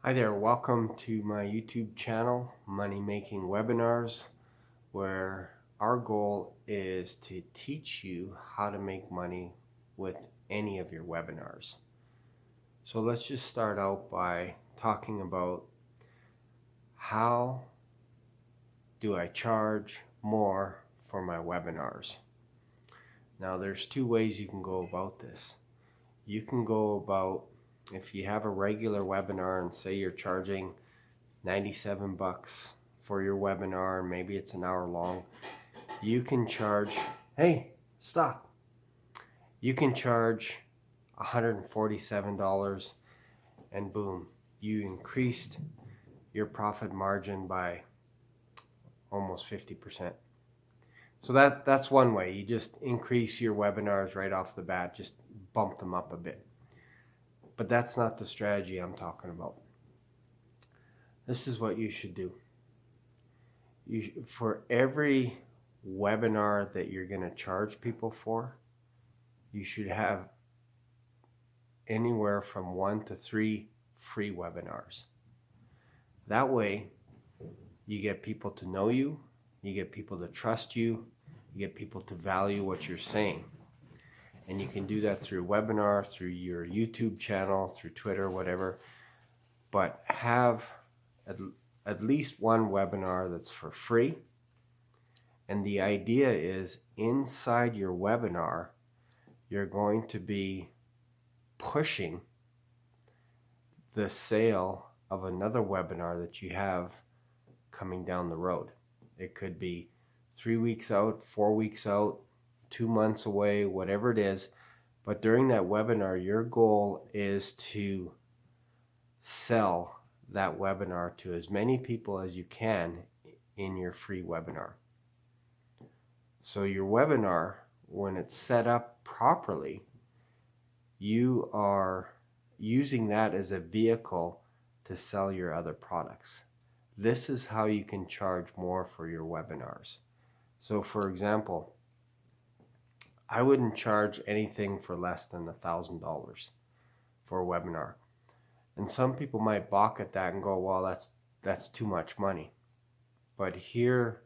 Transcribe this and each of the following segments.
Hi there, welcome to my YouTube channel, Money Making Webinars, where our goal is to teach you how to make money with any of your webinars. So let's just start out by talking about how do I charge more for my webinars. Now there's two ways you can go about this. You can go about, if you have a regular webinar and say you're charging 97 bucks for your webinar, and maybe it's an hour long, you can charge, hey, stop. You can charge $147 and boom, you increased your profit margin by almost 50%. So that's one way. You just increase your webinars right off the bat, just bump them up a bit. But that's not the strategy I'm talking about. This is what you should do. For every webinar that you're going to charge people for, you should have anywhere from 1 to 3 free webinars. That way, you get people to know you, you get people to trust you, you get people to value what you're saying. And you can do that through webinar, through your YouTube channel, through Twitter, whatever. But have at least one webinar that's for free. And the idea is inside your webinar, you're going to be pushing the sale of another webinar that you have coming down the road. It could be 3 weeks out, 4 weeks out, 2 months away, whatever it is. But during that webinar, your goal is to sell that webinar to as many people as you can in your free webinar. So your webinar, when it's set up properly, you are using that as a vehicle to sell your other products. This is how you can charge more for your webinars. So for example, I wouldn't charge anything for less than $1,000 for a webinar. And some people might balk at that and go, well, that's too much money. But here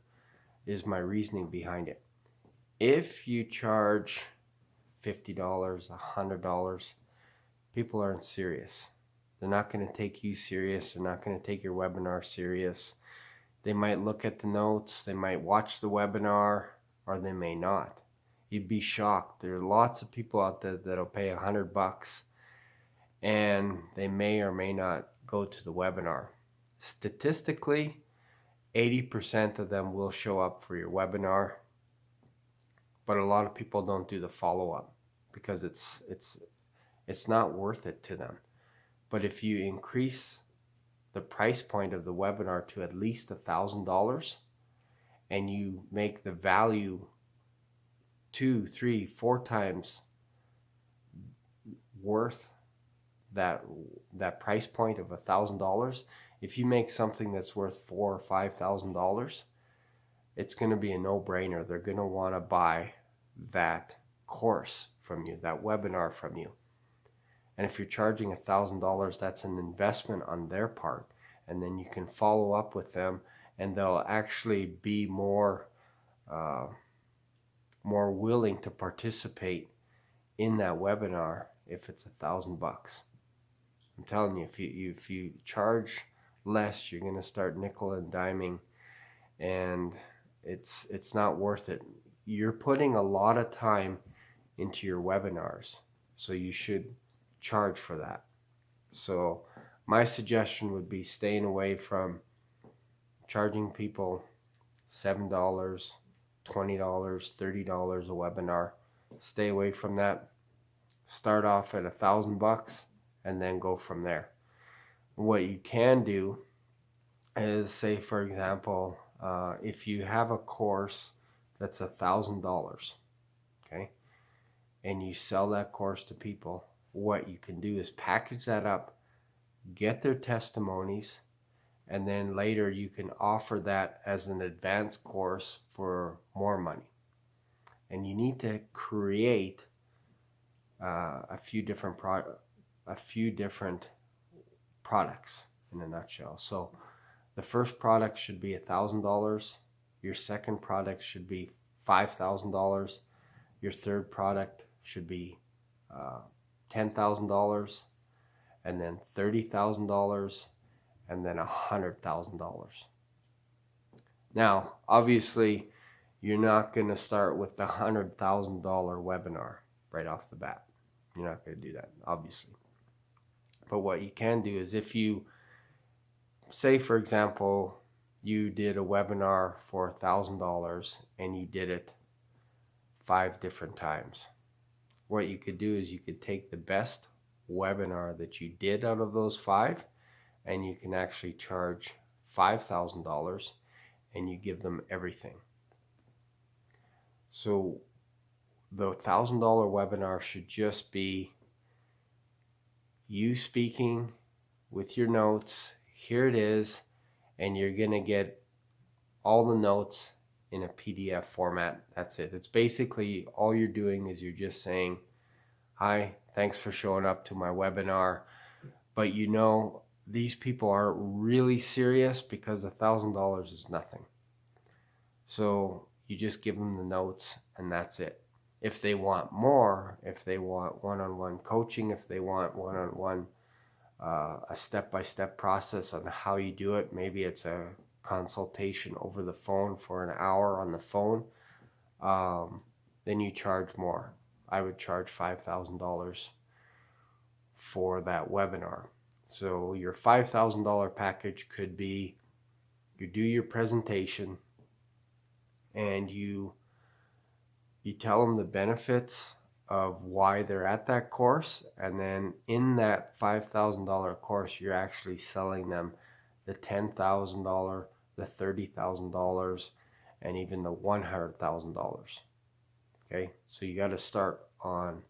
is my reasoning behind it. If you charge $50, $100, people aren't serious. They're not going to take you serious. They're not going to take your webinar serious. They might look at the notes, they might watch the webinar, or they may not. You'd be shocked. There are lots of people out there that'll pay $100 and they may or may not go to the webinar. Statistically, 80% of them will show up for your webinar, but a lot of people don't do the follow-up because it's not worth it to them. But if you increase the price point of the webinar to at least $1,000 and you make the value 2, 3, 4 times worth that price point of $1,000, if you make something that's worth $4,000 or $5,000, it's going to be a no-brainer. They're going to want to buy that course from you, that webinar from you. And if you're charging $1,000, that's an investment on their part. And then you can follow up with them and they'll actually be more willing to participate in that webinar if it's $1,000. I'm telling you, if you charge less, you're going to start nickel and diming, and it's not worth it. You're putting a lot of time into your webinars, so you should charge for that. So my suggestion would be staying away from charging people $7, $20, $30 a webinar. Stay away from that. Start off at $1,000 and then go from there. What you can do is, say for example, if you have a course that's $1,000, okay, and you sell that course to people, what you can do is package that up, get their testimonies, and then later you can offer that as an advanced course for more money. And you need to create a few different products in a nutshell. So the first product should be $1,000. Your second product should be $5,000. Your third product should be $10,000, and then $30,000, and then $100,000. Now, obviously, you're not going to start with the $100,000 webinar right off the bat. You're not going to do that, obviously. But what you can do is, if you say, for example, you did a webinar for $1,000 and you did it 5 different times, what you could do is you could take the best webinar that you did out of those 5, and you can actually charge $5,000, and you give them everything. So the $1,000 webinar should just be you speaking with your notes. Here it is, and you're going to get all the notes in a PDF format. That's it. It's basically all you're doing is you're just saying, hi, thanks for showing up to my webinar. But you know, these people aren't really serious because $1,000 is nothing. So you just give them the notes, and that's it. If they want more, if they want one-on-one coaching, if they want one-on-one a step-by-step process on how you do it, maybe it's a consultation over the phone for an hour on the phone, then you charge more. I would charge $5,000 for that webinar. So your $5,000 package could be, you do your presentation and you tell them the benefits of why they're at that course, and then in that $5,000 course you're actually selling them the $10,000, the $30,000, and even the $100,000. Okay, so you got to start on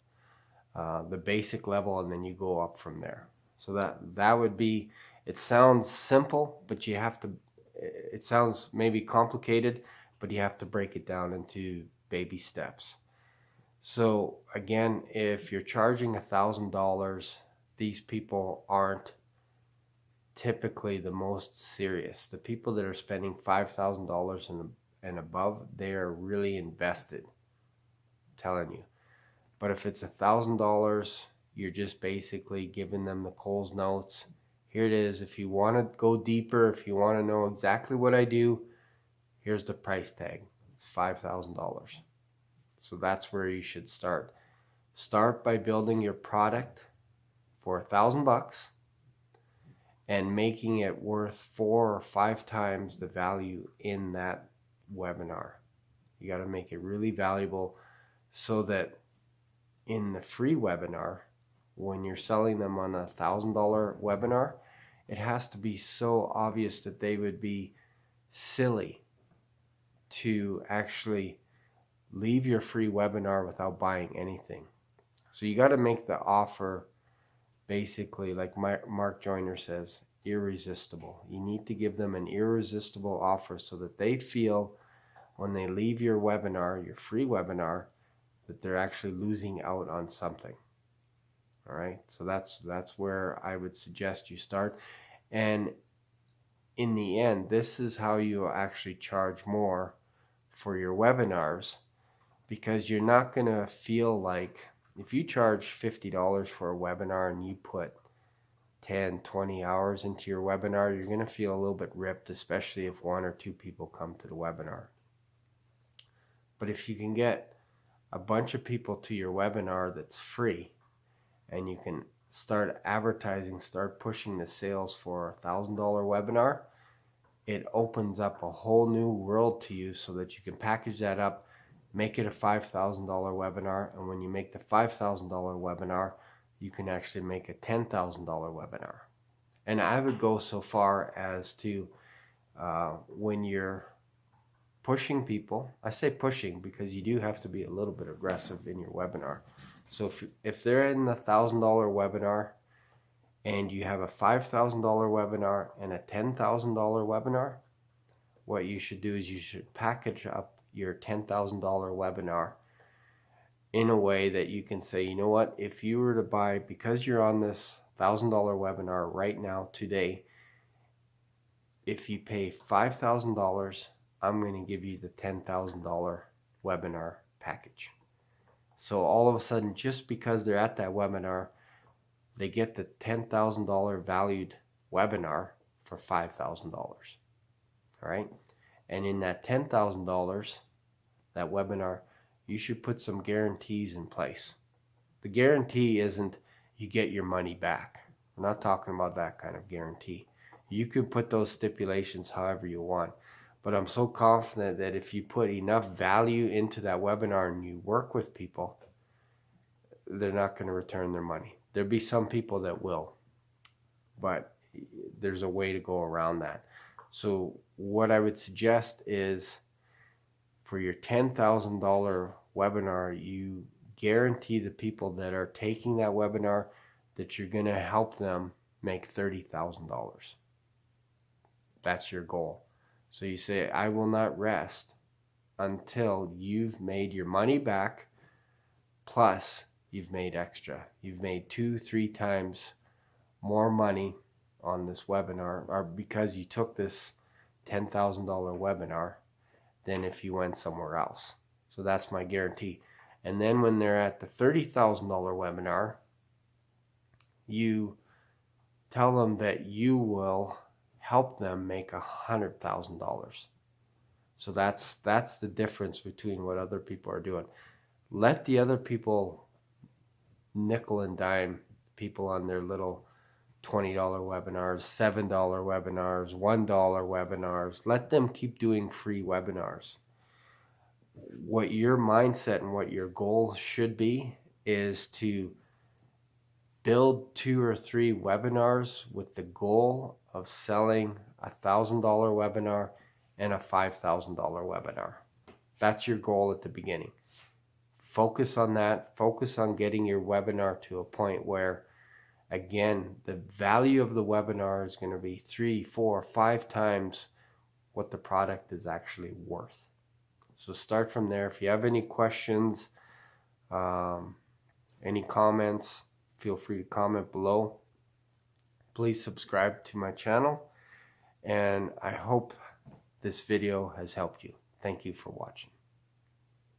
the basic level, and then you go up from there. So that would be, it sounds simple, but you have to, it sounds maybe complicated, but you have to break it down into baby steps. So again, if you're charging $1,000, these people aren't typically the most serious. The people that are spending $5,000 and above, they are really invested, I'm telling you. But if it's $1,000, you're just basically giving them the Coles notes. Here it is. If you want to go deeper, if you want to know exactly what I do, here's the price tag. It's $5,000. So that's where you should start. Start by building your product for $1,000 and making it worth 4 or 5 times the value in that webinar. You got to make it really valuable so that in the free webinar, when you're selling them on a $1,000 webinar, it has to be so obvious that they would be silly to actually leave your free webinar without buying anything. So you got to make the offer basically, like Mark Joyner says, irresistible. You need to give them an irresistible offer so that they feel when they leave your webinar, your free webinar, that they're actually losing out on something. All right, so that's where I would suggest you start. And in the end, this is how you actually charge more for your webinars, because you're not going to feel like, if you charge $50 for a webinar and you put 10, 20 hours into your webinar, you're going to feel a little bit ripped, especially if 1 or 2 people come to the webinar. But if you can get a bunch of people to your webinar that's free, and you can start advertising, start pushing the sales for a $1,000 webinar, it opens up a whole new world to you so that you can package that up, make it a $5,000 webinar, and when you make the $5,000 webinar, you can actually make a $10,000 webinar. And I would go so far as to, when you're pushing people, I say pushing because you do have to be a little bit aggressive in your webinar. So if they're in the $1,000 webinar and you have a $5,000 webinar and a $10,000 webinar, what you should do is you should package up your $10,000 webinar in a way that you can say, you know what, if you were to buy, because you're on this $1,000 webinar right now today, if you pay $5,000, I'm going to give you the $10,000 webinar package. So all of a sudden, just because they're at that webinar, they get the $10,000 valued webinar for $5,000. All right. And in that $10,000, that webinar, you should put some guarantees in place. The guarantee isn't you get your money back. I'm not talking about that kind of guarantee. You can put those stipulations however you want. But I'm so confident that if you put enough value into that webinar and you work with people, they're not going to return their money. There'll be some people that will, but there's a way to go around that. So what I would suggest is for your $10,000 webinar, you guarantee the people that are taking that webinar that you're going to help them make $30,000. That's your goal. So you say, I will not rest until you've made your money back, plus you've made extra. You've made 2-3 times more money on this webinar, or because you took this $10,000 webinar, than if you went somewhere else. So that's my guarantee. And then when they're at the $30,000 webinar, you tell them that you will help them make $100,000. So that's the difference between what other people are doing. Let the other people nickel and dime people on their little $20 webinars, $7 webinars, $1 webinars. Let them keep doing free webinars. What your mindset and what your goal should be is to build 2 or 3 webinars with the goal of selling a $1,000 webinar and a $5,000 webinar. That's your goal at the beginning. Focus on that. Focus on getting your webinar to a point where, again, the value of the webinar is going to be 3, 4, 5 times what the product is actually worth. So start from there. If you have any questions, any comments, feel free to comment below. Please subscribe to my channel, and I hope this video has helped you. Thank you for watching.